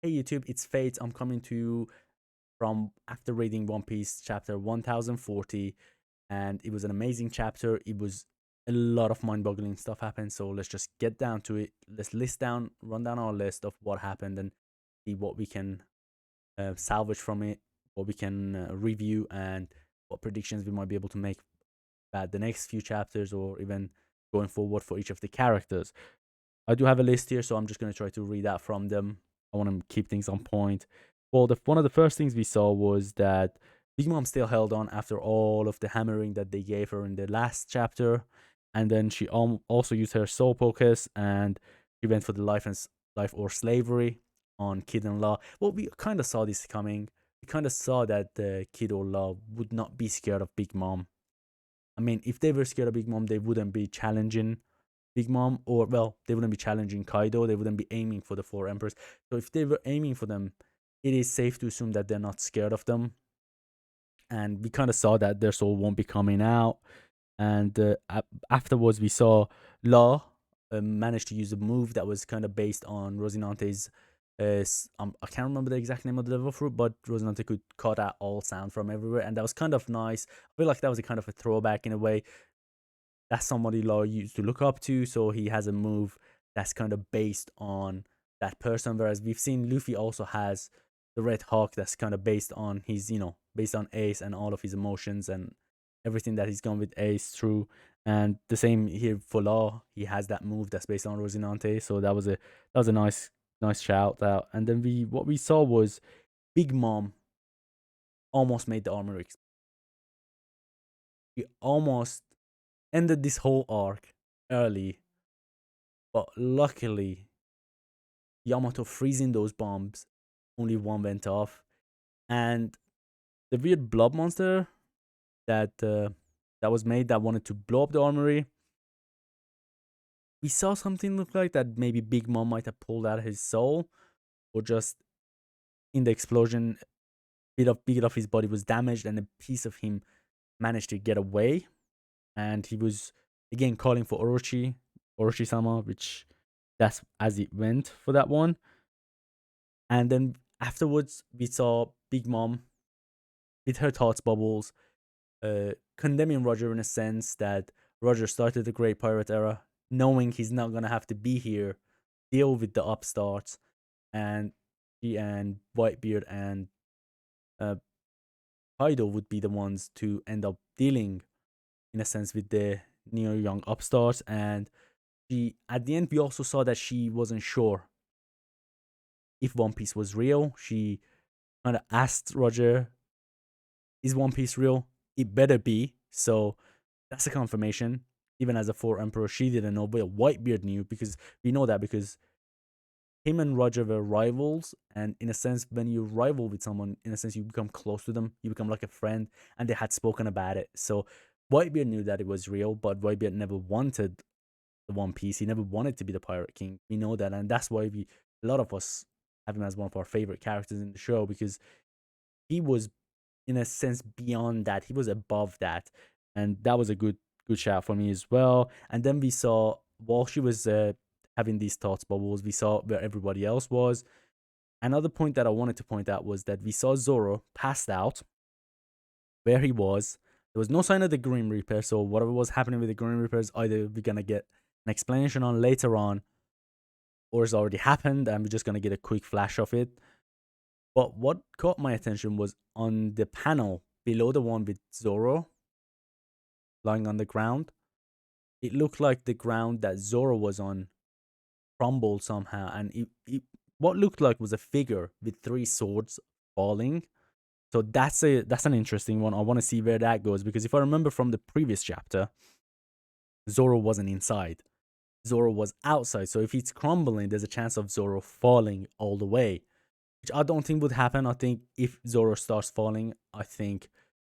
Hey YouTube, it's Fate. I'm coming to you from after reading One Piece chapter 1040, and it was an amazing chapter. It was a lot of mind-boggling stuff happened, so let's just get down to it. Let's run down our list of what happened and see what we can salvage from it, what we can review, and what predictions we might be able to make about the next few chapters or even going forward for each of the characters. I do have a list here, so I'm just going to try to read out from them. I want to keep things on point. Well, one of the first things we saw was that Big Mom still held on after all of the hammering that they gave her in the last chapter, and then she also used her soul focus and she went for the life or slavery on Kid and Law. Well, we kind of saw this coming. We kind of saw that Kid or Law would not be scared of Big Mom. I mean, if they were scared of Big Mom, they wouldn't be challenging Big Mom, or well, they wouldn't be challenging Kaido. They wouldn't be aiming for the four emperors. So if they were aiming for them, it is safe to assume that they're not scared of them. And we kind of saw that their soul won't be coming out. And afterwards, we saw Law manage to use a move that was kind of based on Rosinante's. I can't remember the exact name of the devil fruit, but Rosinante could cut out all sound from everywhere, and that was kind of nice. I feel like that was a kind of a throwback in a way. That's somebody Law used to look up to, so he has a move that's kind of based on that person. Whereas we've seen Luffy also has the Red Hawk that's kind of based on his, based on Ace and all of his emotions and everything that he's gone with Ace through. And the same here for Law, he has that move that's based on Rosinante. So that was a nice shout out. And then what we saw was Big Mom almost made the armor explode. He almost ended this whole arc early, but luckily Yamato freezing those bombs, only one went off, and the weird blob monster that was made that wanted to blow up the armory. We saw something look like that maybe Big Mom might have pulled out his soul, or just in the explosion, bit of his body was damaged, and a piece of him managed to get away, and he was again calling for Orochi-sama, which that's as it went for that one. And then afterwards, we saw Big Mom with her thoughts bubbles, condemning Roger in a sense that Roger started the Great Pirate Era, knowing he's not gonna have to be here, deal with the upstarts, and she and Whitebeard and uh, Kaido would be the ones to end up dealing, in a sense, with the neo young upstarts. And she, at the end, we also saw that she wasn't sure if One Piece was real. She kind of asked Roger, "Is One Piece real? It better be." So that's a confirmation. Even as a four emperor, she didn't know, but Whitebeard knew, because we know that because him and Roger were rivals, and in a sense, when you rival with someone, in a sense, you become close to them, you become like a friend, and they had spoken about it. So Whitebeard knew that it was real, but Whitebeard never wanted the One Piece. He never wanted to be the Pirate King. We know that, and that's why a lot of us have him as one of our favorite characters in the show, because he was, in a sense, beyond that. He was above that, and that was a good shout for me as well. And then we saw, while she was having these thoughts bubbles, we saw where everybody else was. Another point that I wanted to point out was that we saw Zoro passed out where he was. There was no sign of the Grim Reaper, so whatever was happening with the Grim Reapers, either we're gonna get an explanation on later on, or it's already happened and we're just gonna get a quick flash of it. But what caught my attention was on the panel below the one with Zoro lying on the ground. It looked like the ground that Zoro was on crumbled somehow, and what looked like was a figure with three swords falling. So that's an interesting one. I want to see where that goes, because if I remember from the previous chapter, Zoro wasn't inside. Zoro was outside. So if it's crumbling, there's a chance of Zoro falling all the way, which I don't think would happen. I think if Zoro starts falling, I think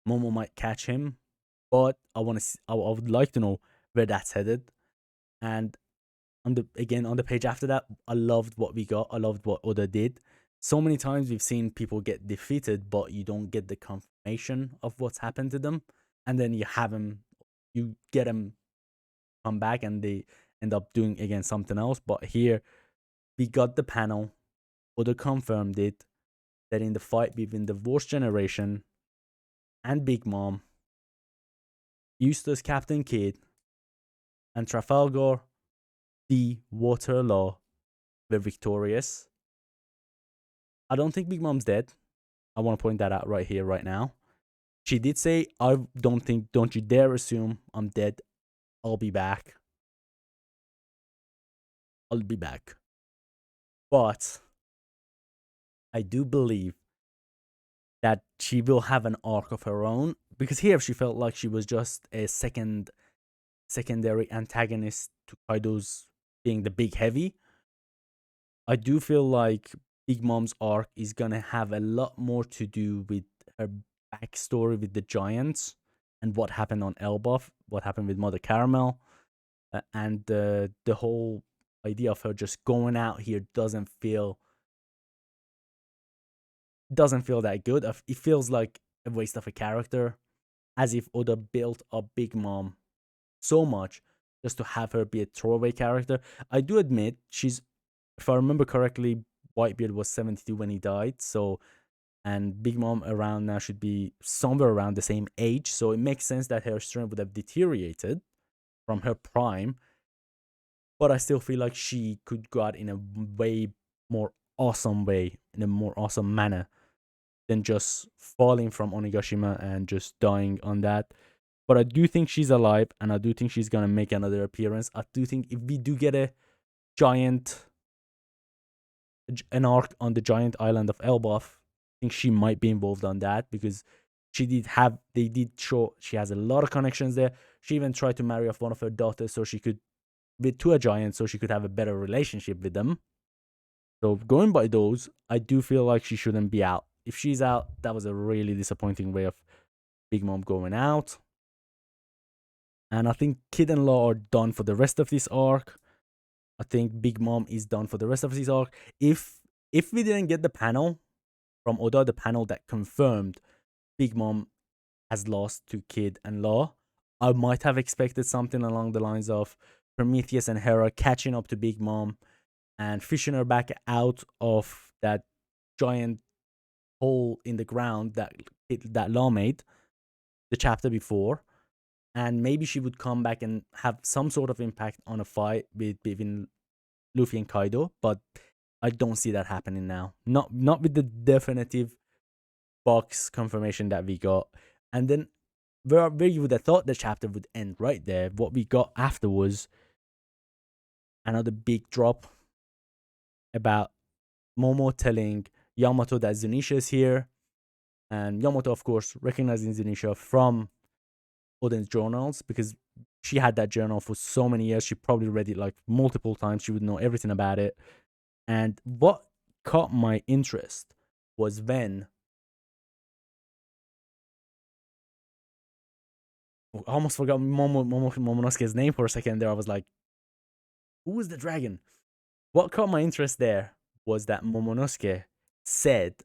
Momo might catch him. But I want to I would like to know where that's headed. And on the page after that, I loved what we got. I loved what Oda did. So many times we've seen people get defeated, but you don't get the confirmation of what's happened to them, and then you get them come back, and they end up doing again something else. But here we got the panel. Oda confirmed it that in the fight between the Worst Generation and Big Mom, Eustace Captain Kidd and Trafalgar the Waterlaw were victorious. I don't think Big Mom's dead. I want to point that out right here, right now. She did say, don't you dare assume I'm dead. I'll be back. I'll be back. But I do believe that she will have an arc of her own, because here she felt like she was just a secondary antagonist to Kaido's being the big heavy. I do feel like Big Mom's arc is gonna have a lot more to do with her backstory with the giants and what happened on Elbaf, what happened with Mother Caramel, and the whole idea of her just going out here doesn't feel that good. It feels like a waste of a character, as if Oda built up Big Mom so much just to have her be a throwaway character. I do admit if I remember correctly, Whitebeard was 72 when he died, so and Big Mom around now should be somewhere around the same age, so it makes sense that her strength would have deteriorated from her prime. But I still feel like she could go out in a way more awesome way, in a more awesome manner than just falling from Onigashima and just dying on that. But I do think she's alive, and I do think she's gonna make another appearance. I do think if we do get an arc on the giant island of Elbaf, I think she might be involved on that, because they did show she has a lot of connections there. She even tried to marry off one of her daughters to a giant, so she could have a better relationship with them. So going by those, I do feel like she shouldn't be out. If she's out, that was a really disappointing way of Big Mom going out. And I think Kid and Law are done for the rest of this arc. I think Big Mom is done for the rest of this arc. If we didn't get the panel from Oda, the panel that confirmed Big Mom has lost to Kid and Law, I might have expected something along the lines of Prometheus and Hera catching up to Big Mom and fishing her back out of that giant hole in the ground that Law made the chapter before, and maybe she would come back and have some sort of impact on a fight between Luffy and Kaido, but I don't see that happening now. Not with the definitive box confirmation that we got. And then where you would have thought the chapter would end right there, what we got after was another big drop about Momo telling Yamato that Zunisha is here, and Yamato, of course, recognizing Zunisha from Oden's journals, because she had that journal for so many years. She probably read it like multiple times. She would know everything about it. And what caught my interest was when I almost forgot Momonosuke's name for a second there. I was like, who is the dragon? What caught my interest there was that Momonosuke said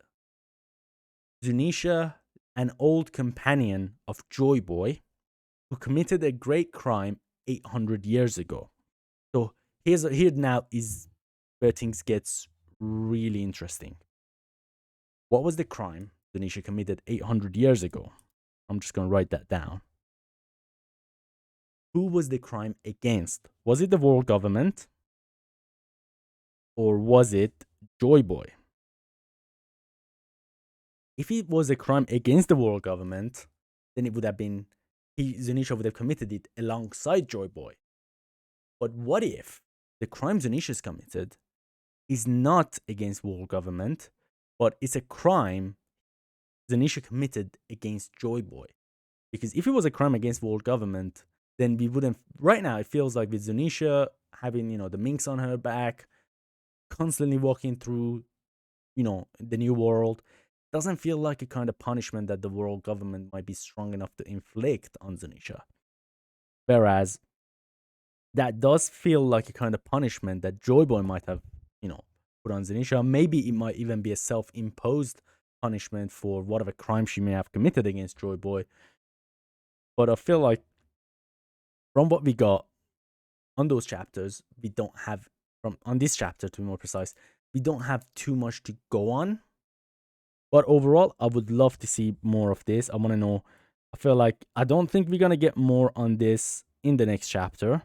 Zunisha, an old companion of Joy Boy, who committed a great crime 800 years ago. So here now is where things gets really interesting. What was the crime Zunisha committed 800 years ago? I'm just going to write that down. Who was the crime against? Was it the world government? Or was it Joy Boy? If it was a crime against the world government, then it would have been Zunisha would have committed it alongside Joy Boy. But what if the crime Zunisha's committed is not against world government, but it's a crime Zunisha committed against Joy Boy? Because if it was a crime against world government, then we wouldn't. Right now, it feels like with Zunisha having the minks on her back, constantly walking through the new world, doesn't feel like a kind of punishment that the world government might be strong enough to inflict on Zunisha. Whereas that does feel like a kind of punishment that Joy Boy might have, put on Zunisha. Maybe it might even be a self-imposed punishment for whatever crime she may have committed against Joy Boy. But I feel like from what we got on those chapters, we don't have on this chapter, to be more precise, we don't have too much to go on. But overall, I would love to see more of this. I want to know. I feel like I don't think we're gonna get more on this in the next chapter.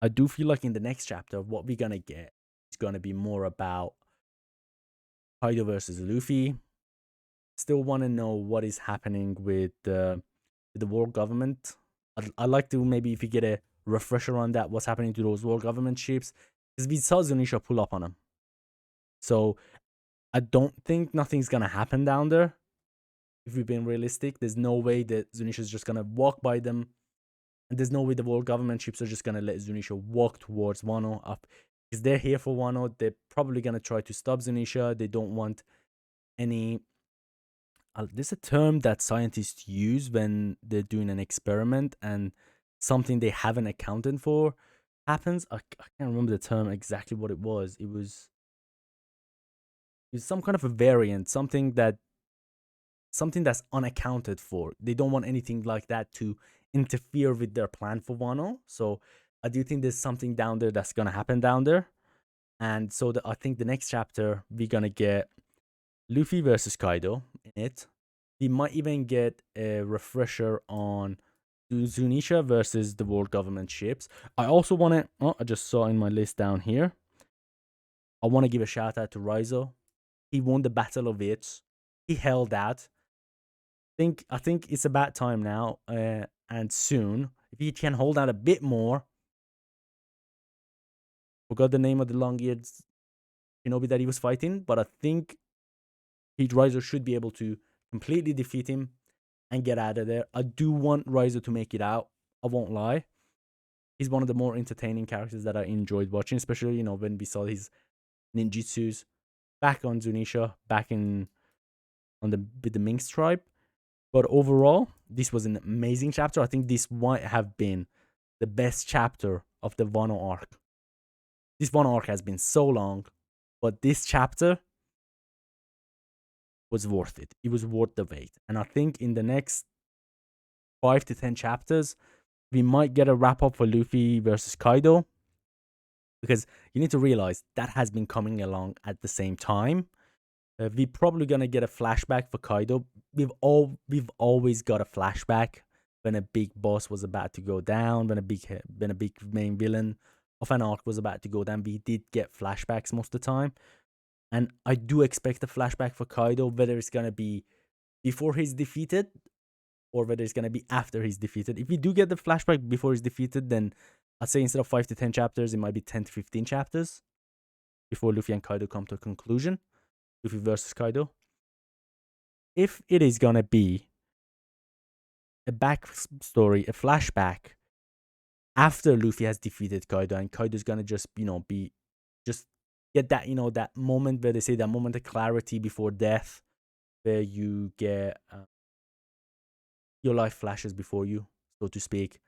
I do feel like in the next chapter, what we're gonna get is gonna be more about Kaido versus Luffy. Still want to know what is happening with the world government. I'd like to maybe if you get a refresher on that, what's happening to those world government ships, because we saw Zunisha pull up on them. So I don't think nothing's gonna happen down there. If we've been realistic, there's no way that Zunisha's just gonna walk by them, and there's no way the world government ships are just gonna let Zunisha walk towards Wano up. Because they're here for Wano, they're probably gonna try to stop Zunisha. They don't want any. There's a term that scientists use when they're doing an experiment and something they haven't accounted for happens. I can't remember the term exactly what it was. It was some kind of a variant, something that's unaccounted for. They don't want anything like that to interfere with their plan for Wano. So I do think there's something down there that's gonna happen down there. And so I think the next chapter we're gonna get Luffy versus Kaido in it. We might even get a refresher on Zunisha versus the world government ships. I also want to. Oh, I just saw in my list down here. I want to give a shout out to Raizo. He won the Battle of It. He held out. I think it's about time now, and soon. If he can hold out a bit more. Forgot the name of the long-eared Shinobi that he was fighting, but I think Raizo should be able to completely defeat him and get out of there. I do want Raizo to make it out. I won't lie. He's one of the more entertaining characters that I enjoyed watching, especially, when we saw his ninjutsus back on Zunisha, back in on the with the Minx tribe. But overall, this was an amazing chapter. I think this might have been the best chapter of the Wano arc. This Wano arc has been so long, but this chapter was worth it. It was worth the wait. And I think in the next 5 to 10 chapters, we might get a wrap up for Luffy versus Kaido. Because you need to realize that has been coming along at the same time. We're probably gonna get a flashback for Kaido. We've always got a flashback when a big boss was about to go down, when a big main villain of an arc was about to go down. We did get flashbacks most of the time. And I do expect a flashback for Kaido, whether it's gonna be before he's defeated or whether it's gonna be after he's defeated. If we do get the flashback before he's defeated, then I'd say instead of 5 to 10 chapters, it might be 10 to 15 chapters before Luffy and Kaido come to a conclusion. Luffy versus Kaido. If it is gonna be a backstory, a flashback after Luffy has defeated Kaido, and Kaido's gonna just get that that moment where they say that moment of clarity before death, where you get your life flashes before you, so to speak.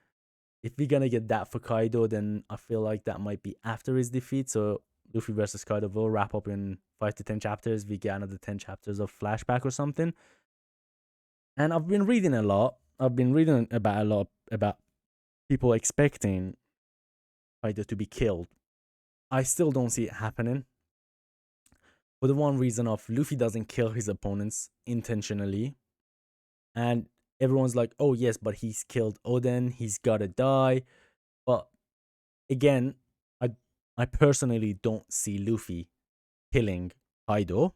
If we're gonna get that for Kaido, then I feel like that might be after his defeat. So Luffy versus Kaido will wrap up in 5 to 10 chapters. We get another 10 chapters of flashback or something. And I've been reading a lot. I've been reading about a lot about people expecting Kaido to be killed. I still don't see it happening. For the one reason of Luffy doesn't kill his opponents intentionally. And everyone's like, oh yes, but he's killed Oden. He's gotta die. But again, I personally don't see Luffy killing Kaido.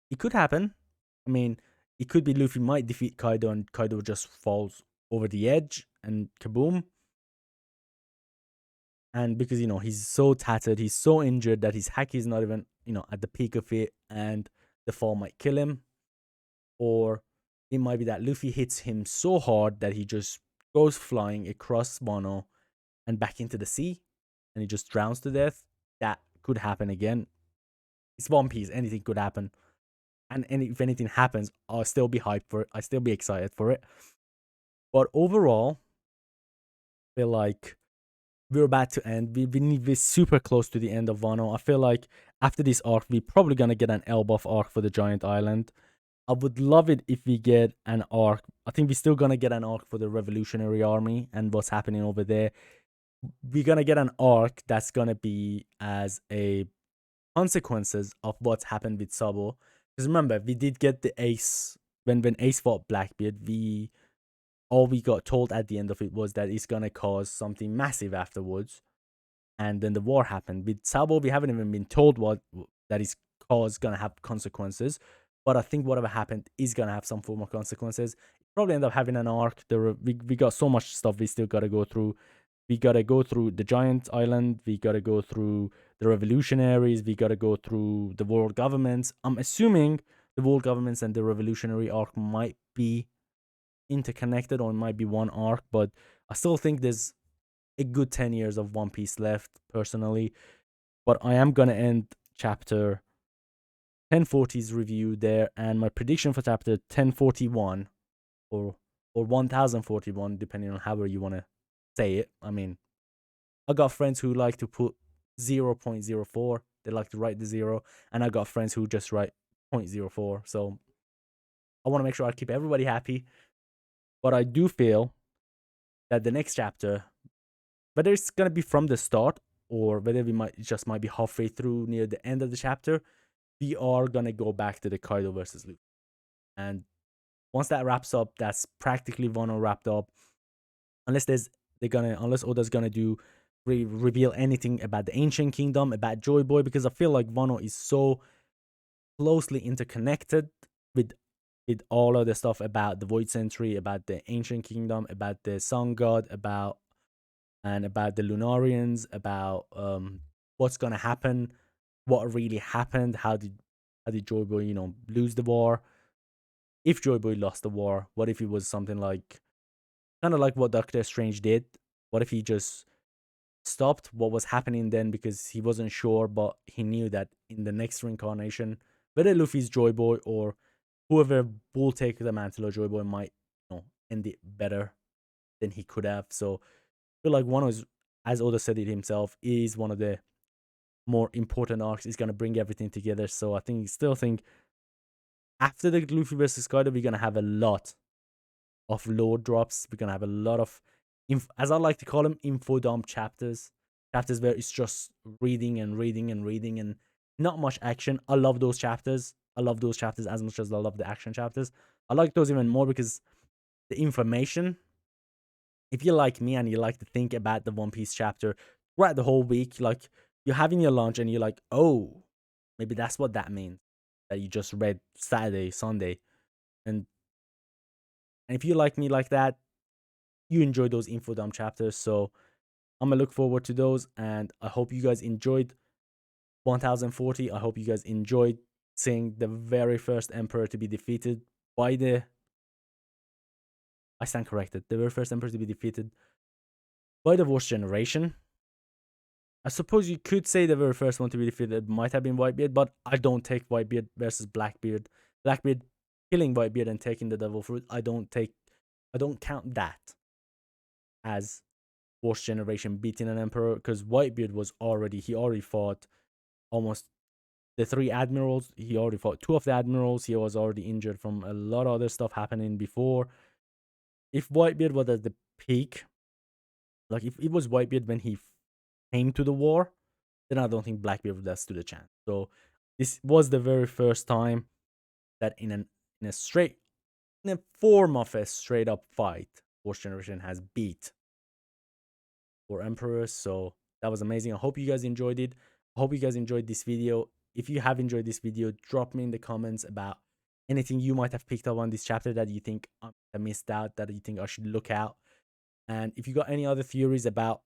It could happen. I mean, it could be Luffy might defeat Kaido and Kaido just falls over the edge and kaboom. And because, he's so tattered, he's so injured that his haki is not even, at the peak of it, and the fall might kill him. Or it might be that Luffy hits him so hard that he just goes flying across Wano and back into the sea, and he just drowns to death. That could happen again. It's One Piece. Anything could happen. And if anything happens, I'll still be hyped for it. I'll still be excited for it. But overall, I feel like we're about to end. We're super close to the end of Wano. I feel like after this arc, we're probably going to get an Elbaf arc for the Giant Island. I would love it if we get an arc. I think we're still going to get an arc for the Revolutionary Army and what's happening over there. We're going to get an arc that's going to be as a consequences of what's happened with Sabo. Because remember, we did get the Ace when Ace fought Blackbeard. We all we got told at the end of it was that it's gonna cause something massive afterwards, and then the war happened. With Sabo, we haven't even been told what that is cause gonna have consequences. But I think whatever happened is gonna have some form of consequences. Probably end up having an arc. We got so much stuff we still gotta go through. We gotta go through the giant island. We gotta go through the revolutionaries. We gotta go through the world governments. I'm assuming the world governments and the revolutionary arc might be interconnected or it might be one arc, but I still think there's a good 10 years of One Piece left, personally. But I am gonna end chapter 1040's review there, and my prediction for chapter 1041 or 1041, depending on however you want to say it. I mean, I got friends who like to put 0.04, they like to write the zero, and I got friends who just write 0.04. So I want to make sure I keep everybody happy. But I do feel that the next chapter, whether it's gonna be from the start or whether we might be halfway through near the end of the chapter, we are gonna go back to the Kaido versus Luffy. And once that wraps up, that's practically Wano wrapped up. Unless Oda's gonna do reveal anything about the ancient kingdom, about Joy Boy, because I feel like Wano is so closely interconnected with all of the stuff about the Void Century, about the ancient kingdom, about the Sun God, about the Lunarians, about what's gonna happen, what really happened, how did Joy Boy, lose the war? If Joy Boy lost the war, what if it was something like kind of like what Doctor Strange did? What if he just stopped what was happening then because he wasn't sure, but he knew that in the next reincarnation, whether Luffy's Joy Boy or whoever will take the mantle of Joy Boy might, end it better than he could have. So I feel like one was, as Oda said it himself, is one of the more important arcs. Is gonna bring everything together. So I still think after the Luffy versus Kaido, we're gonna have a lot of lore drops. We're gonna have a lot of, as I like to call them, info dump chapters. Chapters where it's just reading and reading and reading and not much action. I love those chapters. I love those chapters as much as I love the action chapters. I like those even more because the information. If you're like me and you like to think about the One Piece chapter throughout the whole week, like you're having your lunch and you're like, oh, maybe that's what that means that you just read Saturday, Sunday, and if you like me like that, you enjoy those info dump chapters. So I'm gonna look forward to those, and I hope you guys enjoyed 1040. I hope you guys enjoyed seeing the very first emperor to be defeated by the. I stand corrected. The very first emperor to be defeated by the worst generation. I suppose you could say the very first one to be defeated might have been Whitebeard, but I don't take Whitebeard versus Blackbeard. Blackbeard killing Whitebeard and taking the devil fruit. I don't count that as worst generation beating an emperor, because Whitebeard he already fought almost the three admirals. He already fought two of the admirals. He was already injured from a lot of other stuff happening before. If Whitebeard was at the peak, like if it was Whitebeard when he came to the war, then I don't think Blackbeard would have stood a chance. So this was the very first time that in a form of a straight up fight, Fourth Generation has beat four emperors. So that was amazing. I hope you guys enjoyed it. I hope you guys enjoyed this video. If you have enjoyed this video, drop me in the comments about anything you might have picked up on this chapter that you think I missed out, that you think I should look out. And if you got any other theories about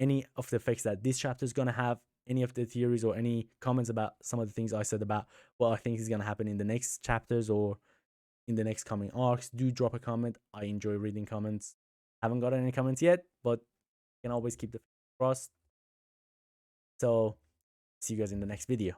any of the effects that this chapter is going to have, any of the theories or any comments about some of the things I said about what I think is going to happen in the next chapters or in the next coming arcs, do drop a comment. I enjoy reading comments. Haven't got any comments yet, but you can always keep the fingers crossed. So see you guys in the next video.